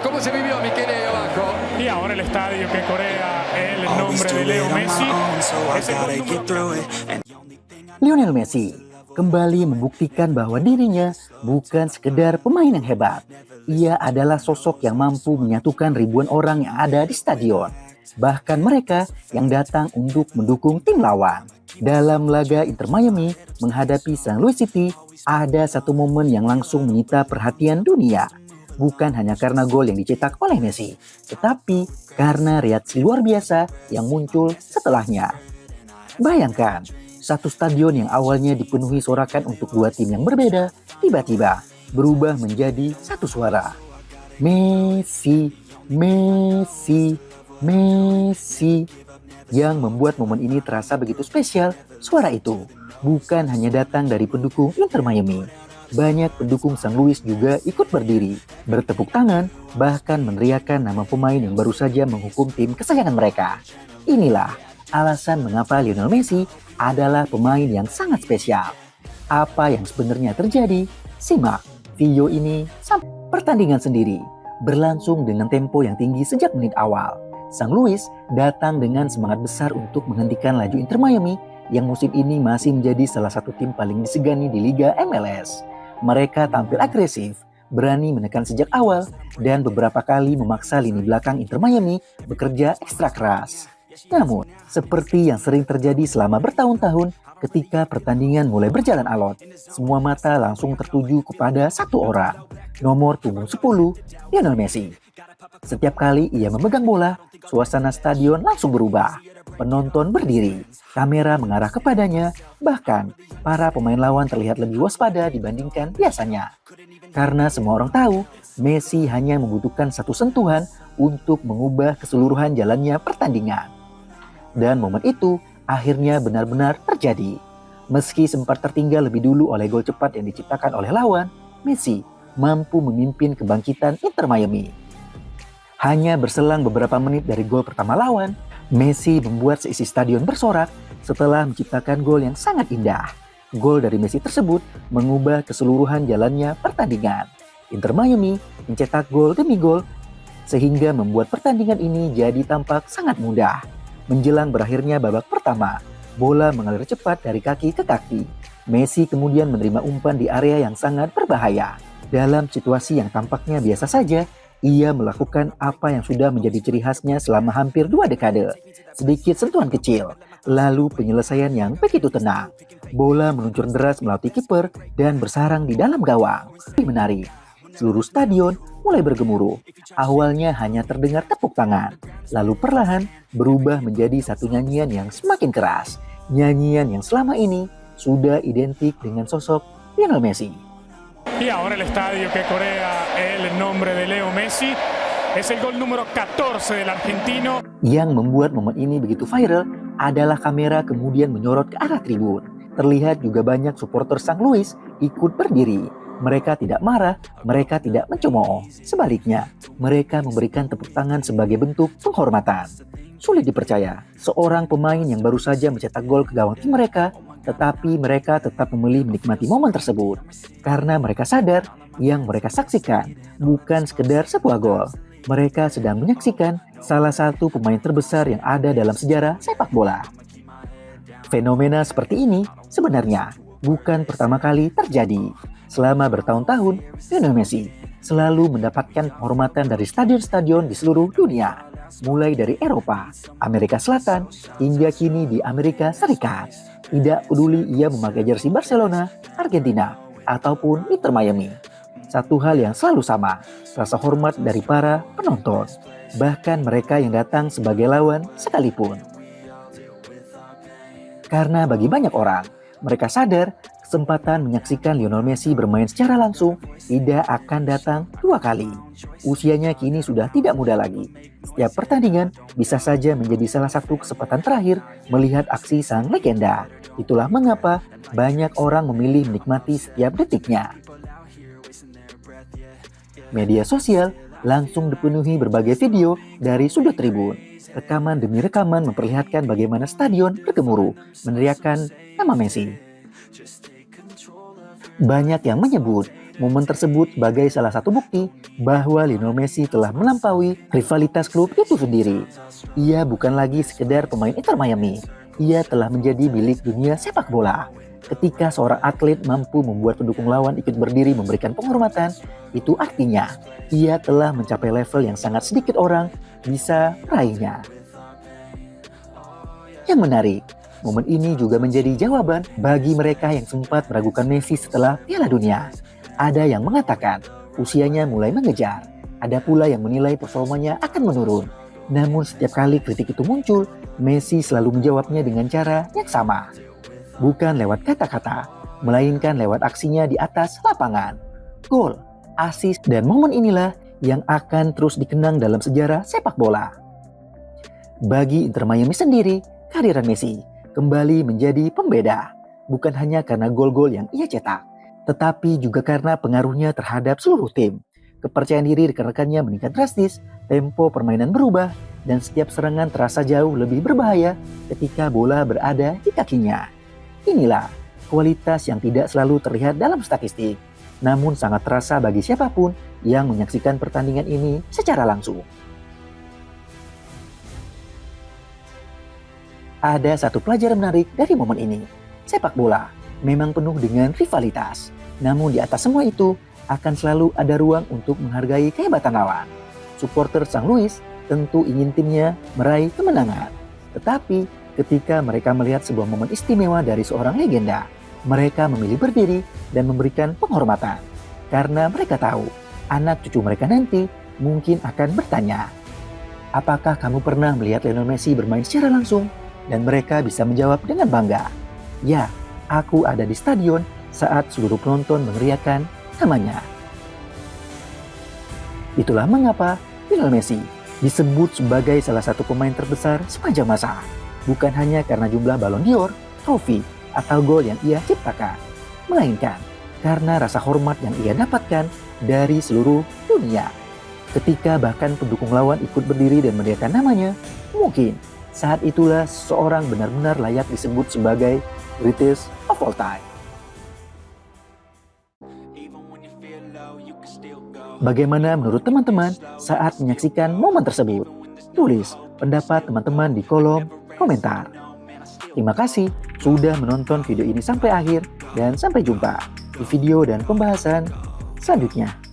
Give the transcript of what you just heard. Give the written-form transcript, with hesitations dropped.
¿Cómo se vivió Michele ahí abajo? Y ahora el estadio que corea el nombre de Leo Messi es el gol número. Lionel Messi kembali membuktikan bahwa dirinya bukan sekedar pemain yang hebat. Ia adalah sosok yang mampu menyatukan ribuan orang yang ada di stadion. Bahkan mereka yang datang untuk mendukung tim lawan. Dalam laga Inter Miami menghadapi St. Louis City, ada satu momen yang langsung menyita perhatian dunia. Bukan hanya karena gol yang dicetak oleh Messi, tetapi karena reaksi luar biasa yang muncul setelahnya. Bayangkan, satu stadion yang awalnya dipenuhi sorakan untuk dua tim yang berbeda, tiba-tiba berubah menjadi satu suara. Messi, Messi, Messi. Yang membuat momen ini terasa begitu spesial, suara itu bukan hanya datang dari pendukung Inter Miami. Banyak pendukung St. Louis juga ikut berdiri, bertepuk tangan, bahkan meneriakkan nama pemain yang baru saja menghukum tim kesayangan mereka. Inilah alasan mengapa Lionel Messi adalah pemain yang sangat spesial. Apa yang sebenarnya terjadi? Simak video ini sampai pertandingan sendiri berlangsung dengan tempo yang tinggi sejak menit awal. St. Louis datang dengan semangat besar untuk menghentikan laju Inter Miami yang musim ini masih menjadi salah satu tim paling disegani di Liga MLS. Mereka tampil agresif, berani menekan sejak awal, dan beberapa kali memaksa lini belakang Inter Miami bekerja ekstra keras. Namun, seperti yang sering terjadi selama bertahun-tahun, ketika pertandingan mulai berjalan alot, semua mata langsung tertuju kepada satu orang, nomor punggung 10, Lionel Messi. Setiap kali ia memegang bola, suasana stadion langsung berubah. Penonton berdiri, kamera mengarah kepadanya, bahkan para pemain lawan terlihat lebih waspada dibandingkan biasanya. Karena semua orang tahu, Messi hanya membutuhkan satu sentuhan untuk mengubah keseluruhan jalannya pertandingan. Dan momen itu akhirnya benar-benar terjadi. Meski sempat tertinggal lebih dulu oleh gol cepat yang diciptakan oleh lawan, Messi mampu memimpin kebangkitan Inter Miami. Hanya berselang beberapa menit dari gol pertama lawan, Messi membuat seisi stadion bersorak setelah menciptakan gol yang sangat indah. Gol dari Messi tersebut mengubah keseluruhan jalannya pertandingan. Inter Miami mencetak gol demi gol sehingga membuat pertandingan ini jadi tampak sangat mudah. Menjelang berakhirnya babak pertama, bola mengalir cepat dari kaki ke kaki. Messi kemudian menerima umpan di area yang sangat berbahaya. Dalam situasi yang tampaknya biasa saja, ia melakukan apa yang sudah menjadi ciri khasnya selama hampir 2 dekade. Sedikit sentuhan kecil, lalu penyelesaian yang begitu tenang. Bola meluncur deras melalui kiper dan bersarang di dalam gawang. Menarik. Seluruh stadion mulai bergemuruh. Awalnya hanya terdengar tepuk tangan, lalu perlahan berubah menjadi satu nyanyian yang semakin keras. Nyanyian yang selama ini sudah identik dengan sosok Lionel Messi. Y ahora el estadio que corea el nombre de Leo Messi es el gol número 14 del argentino. Yang membuat momen ini begitu viral adalah kamera kemudian menyorot ke arah tribun. Terlihat juga banyak supporter St. Louis ikut berdiri. Mereka tidak marah, mereka tidak mencemooh. Sebaliknya, mereka memberikan tepuk tangan sebagai bentuk penghormatan. Sulit dipercaya, seorang pemain yang baru saja mencetak gol ke gawang tim mereka, tetapi mereka tetap memilih menikmati momen tersebut. Karena mereka sadar, yang mereka saksikan bukan sekedar sebuah gol. Mereka sedang menyaksikan salah satu pemain terbesar yang ada dalam sejarah sepak bola. Fenomena seperti ini sebenarnya bukan pertama kali terjadi. Selama bertahun-tahun, Lionel Messi selalu mendapatkan penghormatan dari stadion-stadion di seluruh dunia. Mulai dari Eropa, Amerika Selatan, hingga kini di Amerika Serikat. Tidak peduli ia memakai jersey Barcelona, Argentina, ataupun Inter Miami. Satu hal yang selalu sama, rasa hormat dari para penonton. Bahkan mereka yang datang sebagai lawan sekalipun. Karena bagi banyak orang, mereka sadar kesempatan menyaksikan Lionel Messi bermain secara langsung tidak akan datang 2 kali. Usianya kini sudah tidak muda lagi. Setiap pertandingan bisa saja menjadi salah satu kesempatan terakhir melihat aksi sang legenda. Itulah mengapa banyak orang memilih menikmati setiap detiknya. Media sosial langsung dipenuhi berbagai video dari sudut tribun. Rekaman demi rekaman memperlihatkan bagaimana stadion bergemuruh meneriakkan nama Messi. Banyak yang menyebut momen tersebut sebagai salah satu bukti bahwa Lionel Messi telah melampaui rivalitas klub itu sendiri. Ia bukan lagi sekedar pemain Inter Miami, ia telah menjadi milik dunia sepak bola. Ketika seorang atlet mampu membuat pendukung lawan ikut berdiri memberikan penghormatan, itu artinya ia telah mencapai level yang sangat sedikit orang bisa meraihnya. Yang menarik, momen ini juga menjadi jawaban bagi mereka yang sempat meragukan Messi setelah Piala Dunia. Ada yang mengatakan usianya mulai mengejar, ada pula yang menilai performanya akan menurun. Namun setiap kali kritik itu muncul, Messi selalu menjawabnya dengan cara yang sama. Bukan lewat kata-kata, melainkan lewat aksinya di atas lapangan. Gol, assist, dan momen inilah yang akan terus dikenang dalam sejarah sepak bola. Bagi Inter Miami sendiri, kehadiran Messi kembali menjadi pembeda. Bukan hanya karena gol-gol yang ia cetak, tetapi juga karena pengaruhnya terhadap seluruh tim. Kepercayaan diri rekan-rekannya meningkat drastis, tempo permainan berubah, dan setiap serangan terasa jauh lebih berbahaya ketika bola berada di kakinya. Inilah kualitas yang tidak selalu terlihat dalam statistik, namun sangat terasa bagi siapapun yang menyaksikan pertandingan ini secara langsung. Ada satu pelajaran menarik dari momen ini. Sepak bola memang penuh dengan rivalitas, namun di atas semua itu akan selalu ada ruang untuk menghargai kehebatan lawan. Supporter St. Louis tentu ingin timnya meraih kemenangan, tetapi ketika mereka melihat sebuah momen istimewa dari seorang legenda, mereka memilih berdiri dan memberikan penghormatan. Karena mereka tahu, anak cucu mereka nanti mungkin akan bertanya, apakah kamu pernah melihat Lionel Messi bermain secara langsung? Dan mereka bisa menjawab dengan bangga, ya, aku ada di stadion saat seluruh penonton meneriakkan namanya. Itulah mengapa Lionel Messi disebut sebagai salah satu pemain terbesar sepanjang masa. Bukan hanya karena jumlah Ballon d'Or, trofi, atau gol yang ia ciptakan, melainkan karena rasa hormat yang ia dapatkan dari seluruh dunia. Ketika bahkan pendukung lawan ikut berdiri dan meneriakkan namanya, mungkin saat itulah seorang benar-benar layak disebut sebagai greatest of all time. Bagaimana menurut teman-teman saat menyaksikan momen tersebut? Tulis pendapat teman-teman di kolom komentar. Terima kasih sudah menonton video ini sampai akhir dan sampai jumpa di video dan pembahasan selanjutnya.